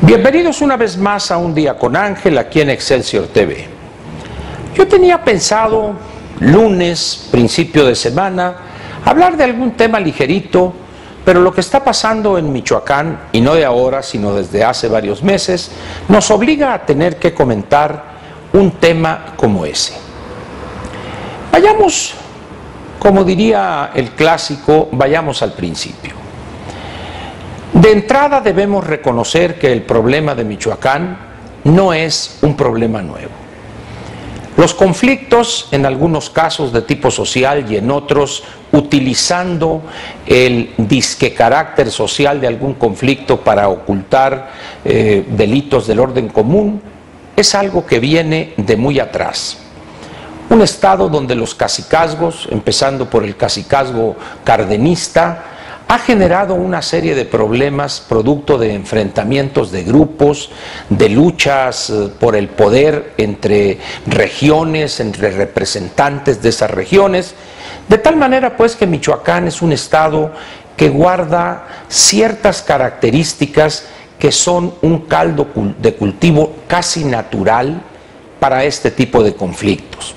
Bienvenidos una vez más a Un Día con Ángel aquí en Excelsior TV. Yo tenía pensado lunes, principio de semana, hablar de algún tema ligerito, pero lo que está pasando en Michoacán, y no de ahora, sino desde hace varios meses, nos obliga a tener que comentar un tema como ese. Vayamos, como diría el clásico, vayamos al principio. De entrada debemos reconocer que el problema de Michoacán no es un problema nuevo. Los conflictos, en algunos casos de tipo social y en otros, utilizando el disque carácter social de algún conflicto para ocultar delitos del orden común, es algo que viene de muy atrás. Un estado donde los cacicazgos, empezando por el cacicazgo cardenista, ha generado una serie de problemas producto de enfrentamientos de grupos, de luchas por el poder entre regiones, entre representantes de esas regiones, de tal manera pues que Michoacán es un estado que guarda ciertas características que son un caldo de cultivo casi natural para este tipo de conflictos.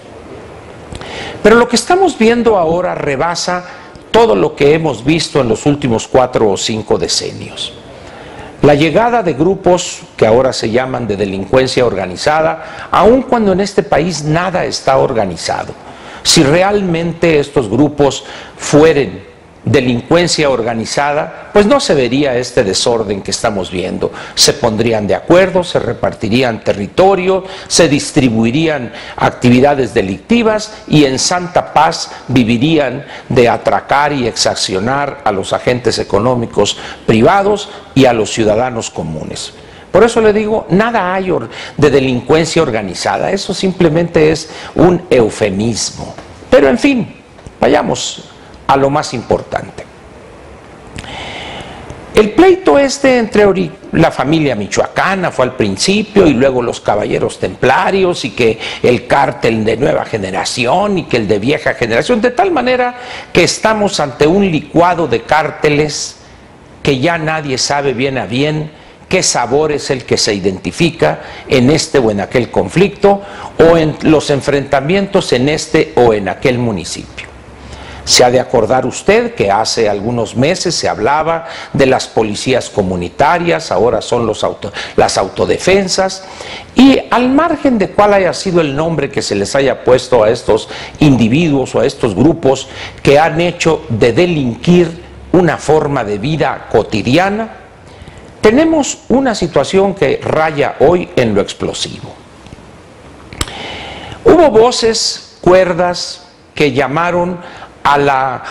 Pero lo que estamos viendo ahora rebasa todo lo que hemos visto en los últimos 4 o 5 decenios. La llegada de grupos que ahora se llaman de delincuencia organizada, aun cuando en este país nada está organizado. Si realmente estos grupos fueren delincuencia organizada, pues no se vería este desorden que estamos viendo. Se pondrían de acuerdo, se repartirían territorio, se distribuirían actividades delictivas y en santa paz vivirían de atracar y exaccionar a los agentes económicos privados y a los ciudadanos comunes. Por eso le digo, nada hay de delincuencia organizada, eso simplemente es un eufemismo. Pero en fin, vayamos a lo más importante. El pleito entre la familia michoacana fue al principio y luego los caballeros templarios y que el cártel de nueva generación y que el de vieja generación, de tal manera que estamos ante un licuado de cárteles que ya nadie sabe bien a bien qué sabor es el que se identifica en este o en aquel conflicto o en los enfrentamientos en este o en aquel municipio. Se ha de acordar usted que hace algunos meses se hablaba de las policías comunitarias, ahora son las autodefensas, y al margen de cuál haya sido el nombre que se les haya puesto a estos individuos o a estos grupos que han hecho de delinquir una forma de vida cotidiana, tenemos una situación que raya hoy en lo explosivo. Hubo voces cuerdas que llamaron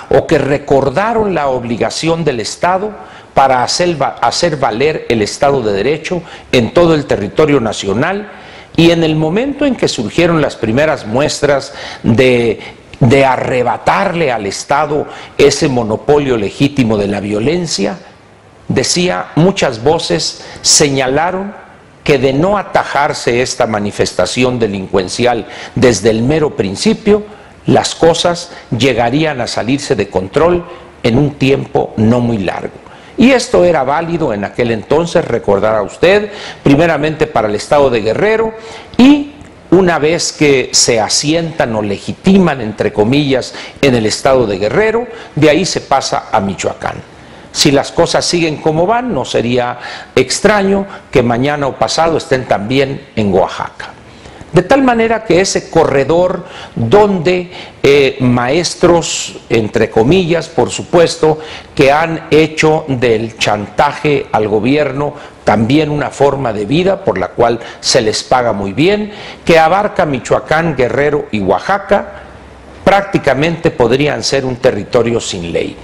o que recordaron la obligación del Estado para hacer valer el Estado de Derecho en todo el territorio nacional, y en el momento en que surgieron las primeras muestras de arrebatarle al Estado ese monopolio legítimo de la violencia, muchas voces señalaron que de no atajarse esta manifestación delincuencial desde el mero principio, las cosas llegarían a salirse de control en un tiempo no muy largo. Y esto era válido en aquel entonces, recordará usted, primeramente para el estado de Guerrero, y una vez que se asientan o legitiman, entre comillas, en el estado de Guerrero, de ahí se pasa a Michoacán. Si las cosas siguen como van, no sería extraño que mañana o pasado estén también en Oaxaca. De tal manera que ese corredor donde maestros, entre comillas, por supuesto, que han hecho del chantaje al gobierno también una forma de vida por la cual se les paga muy bien, que abarca Michoacán, Guerrero y Oaxaca, prácticamente podrían ser un territorio sin ley.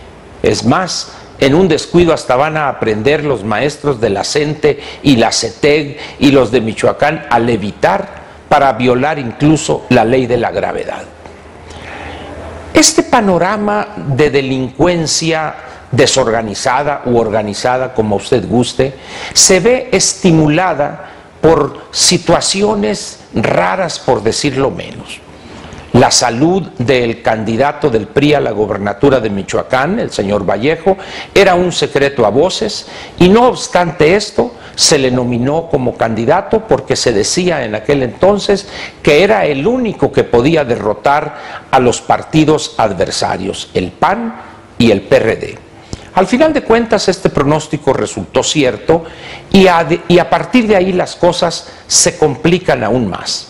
Es más, en un descuido hasta van a aprender los maestros de la CENTE y la CETEG y los de Michoacán a levitar para violar incluso la ley de la gravedad. Este panorama de delincuencia desorganizada u organizada, como usted guste, se ve estimulada por situaciones raras, por decirlo menos. la salud del candidato del PRI a la gobernatura de Michoacán, el señor Vallejo, era un secreto a voces, y no obstante esto, se le nominó como candidato porque se decía en aquel entonces que era el único que podía derrotar a los partidos adversarios, el PAN y el PRD. Al final de cuentas, este pronóstico resultó cierto y a partir de ahí las cosas se complican aún más.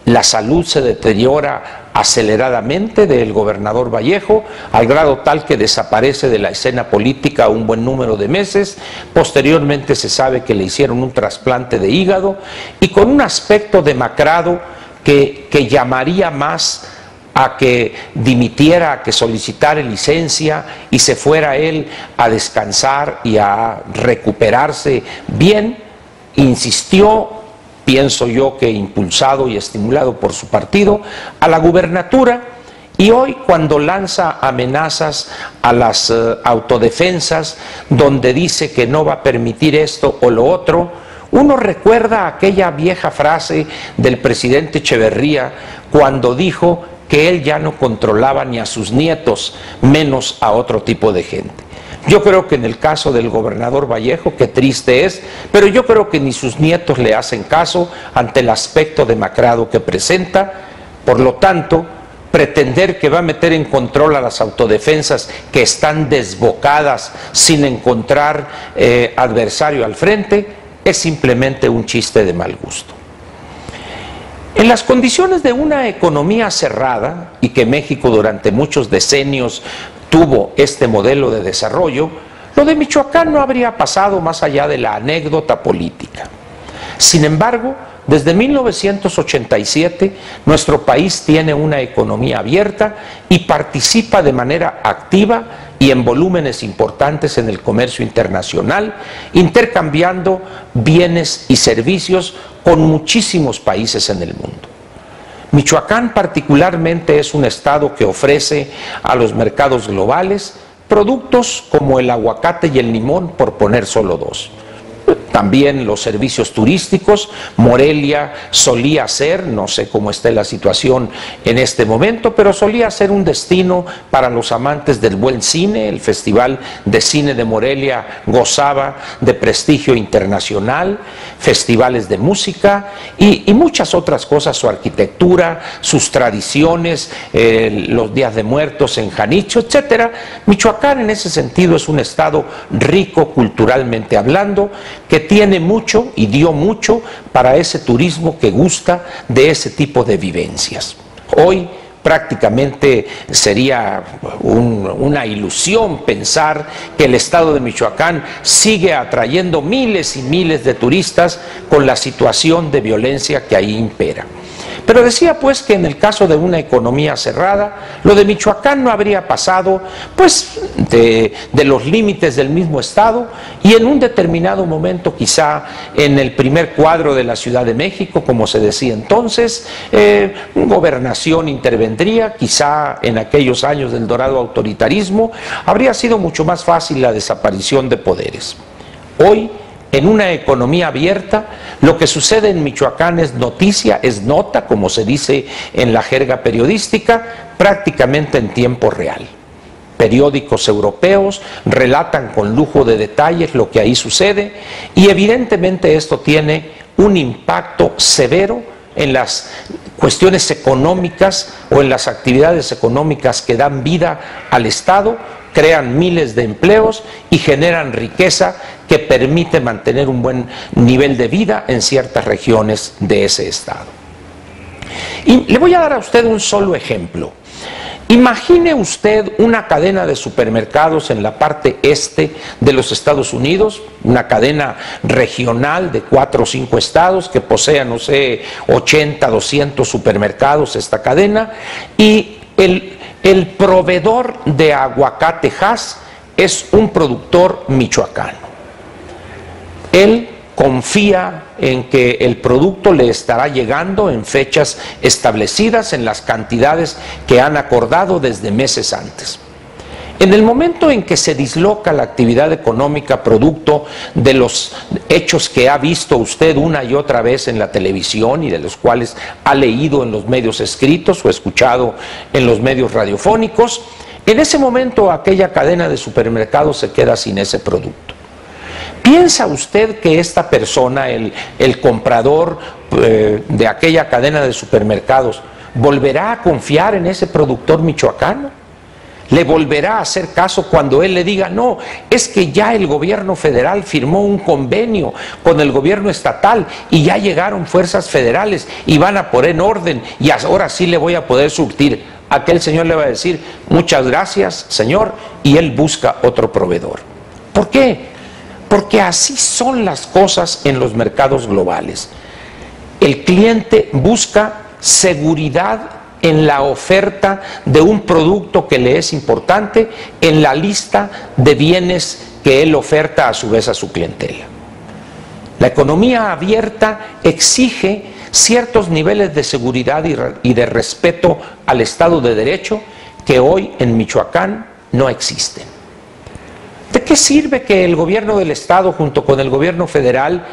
La salud se deteriora aceleradamente del gobernador Vallejo, al grado tal que desaparece de la escena política un buen número de meses. Posteriormente se sabe que le hicieron un trasplante de hígado y con un aspecto demacrado que llamaría más a que dimitiera, a que solicitara licencia y se fuera él a descansar y a recuperarse bien. Insistió, pienso yo que impulsado y estimulado por su partido, a la gubernatura, y hoy cuando lanza amenazas a las autodefensas, donde dice que no va a permitir esto o lo otro, uno recuerda aquella vieja frase del presidente Echeverría cuando dijo que él ya no controlaba ni a sus nietos, menos a otro tipo de gente. Yo creo que en el caso del gobernador Vallejo, qué triste es, pero yo creo que ni sus nietos le hacen caso ante el aspecto demacrado que presenta. Por lo tanto, pretender que va a meter en control a las autodefensas que están desbocadas sin encontrar adversario al frente es simplemente un chiste de mal gusto. En las condiciones de una economía cerrada, y que México durante muchos decenios tuvo este modelo de desarrollo, lo de Michoacán no habría pasado más allá de la anécdota política. Sin embargo, desde 1987 nuestro país tiene una economía abierta y participa de manera activa y en volúmenes importantes en el comercio internacional, intercambiando bienes y servicios con muchísimos países en el mundo. Michoacán particularmente es un estado que ofrece a los mercados globales productos como el aguacate y el limón, por poner solo dos. También los servicios turísticos. Morelia solía ser, no sé cómo esté la situación en este momento, pero solía ser un destino para los amantes del buen cine. El Festival de Cine de Morelia gozaba de prestigio internacional, festivales de música y muchas otras cosas, su arquitectura, sus tradiciones, los días de muertos en Janicho, etcétera. Michoacán en ese sentido es un estado rico culturalmente hablando, que tiene mucho y dio mucho para ese turismo que gusta de ese tipo de vivencias. Hoy prácticamente sería una ilusión pensar que el estado de Michoacán sigue atrayendo miles y miles de turistas con la situación de violencia que ahí impera. Pero decía pues que en el caso de una economía cerrada, lo de Michoacán no habría pasado pues de los límites del mismo estado, y en un determinado momento, quizá en el primer cuadro de la Ciudad de México, como se decía entonces, gobernación intervendría, quizá en aquellos años del dorado autoritarismo, habría sido mucho más fácil la desaparición de poderes. Hoy, en una economía abierta, lo que sucede en Michoacán es noticia, es nota, como se dice en la jerga periodística, prácticamente en tiempo real. Periódicos europeos relatan con lujo de detalles lo que ahí sucede, y evidentemente esto tiene un impacto severo en las cuestiones económicas o en las actividades económicas que dan vida al Estado, crean miles de empleos y generan riqueza que permite mantener un buen nivel de vida en ciertas regiones de ese estado. Y le voy a dar a usted un solo ejemplo. Imagine usted una cadena de supermercados en la parte este de los Estados Unidos, una cadena regional de 4 o 5 estados que posea, no sé, 80, 200 supermercados esta cadena, y el proveedor de aguacate Hass es un productor michoacano. Él confía en que el producto le estará llegando en fechas establecidas, en las cantidades que han acordado desde meses antes. En el momento en que se disloca la actividad económica producto de los hechos que ha visto usted una y otra vez en la televisión y de los cuales ha leído en los medios escritos o escuchado en los medios radiofónicos, en ese momento aquella cadena de supermercados se queda sin ese producto. ¿Piensa usted que esta persona, el comprador de aquella cadena de supermercados, volverá a confiar en ese productor michoacano? ¿Le volverá a hacer caso cuando él le diga, no, es que ya el gobierno federal firmó un convenio con el gobierno estatal y ya llegaron fuerzas federales y van a poner en orden y ahora sí le voy a poder surtir? Aquel señor le va a decir, muchas gracias, señor, y él busca otro proveedor. ¿Por qué? Porque así son las cosas en los mercados globales. El cliente busca seguridad en la oferta de un producto que le es importante en la lista de bienes que él oferta a su vez a su clientela. La economía abierta exige ciertos niveles de seguridad y de respeto al Estado de Derecho que hoy en Michoacán no existen. ¿De qué sirve que el gobierno del Estado junto con el gobierno federal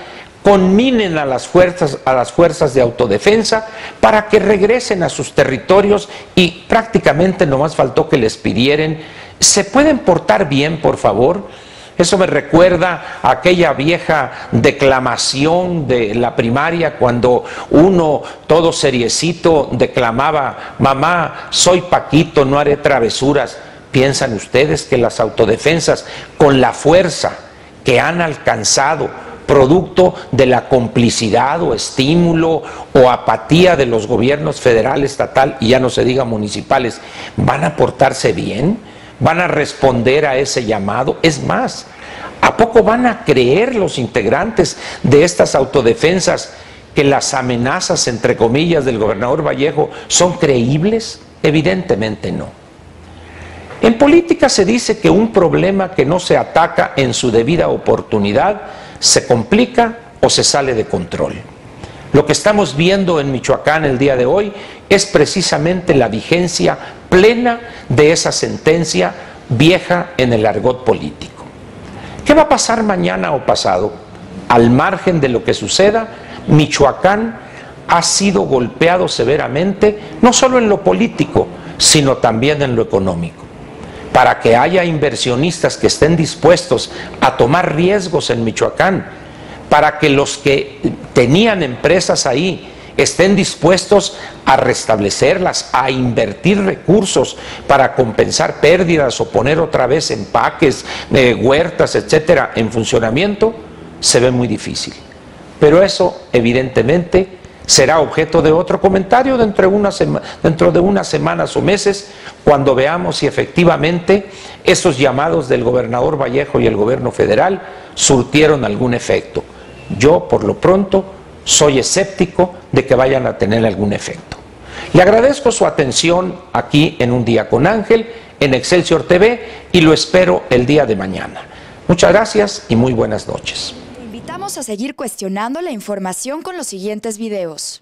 conminen a las fuerzas de autodefensa para que regresen a sus territorios y prácticamente nomás faltó que les pidieran, ¿se pueden portar bien, por favor? Eso me recuerda a aquella vieja declamación de la primaria cuando uno, todo seriecito, declamaba, mamá, soy Paquito, no haré travesuras. ¿Piensan ustedes que las autodefensas, con la fuerza que han alcanzado, producto de la complicidad o estímulo o apatía de los gobiernos federal, estatal y ya no se diga municipales, van a portarse bien? ¿Van a responder a ese llamado? Es más, ¿a poco van a creer los integrantes de estas autodefensas que las amenazas, entre comillas, del gobernador Vallejo son creíbles? Evidentemente no. En política se dice que un problema que no se ataca en su debida oportunidad se complica o se sale de control. Lo que estamos viendo en Michoacán el día de hoy es precisamente la vigencia plena de esa sentencia vieja en el argot político. ¿Qué va a pasar mañana o pasado? Al margen de lo que suceda, Michoacán ha sido golpeado severamente, no solo en lo político, sino también en lo económico. Para que haya inversionistas que estén dispuestos a tomar riesgos en Michoacán, para que los que tenían empresas ahí estén dispuestos a restablecerlas, a invertir recursos para compensar pérdidas o poner otra vez empaques, huertas, etcétera, en funcionamiento, se ve muy difícil. Pero eso, evidentemente, será objeto de otro comentario dentro de unas semanas o meses, cuando veamos si efectivamente esos llamados del gobernador Vallejo y el gobierno federal surtieron algún efecto. Yo, por lo pronto, soy escéptico de que vayan a tener algún efecto. Le agradezco su atención aquí en Un Día con Ángel, en Excelsior TV, y lo espero el día de mañana. Muchas gracias y muy buenas noches. Te invitamos a seguir cuestionando la información con los siguientes videos.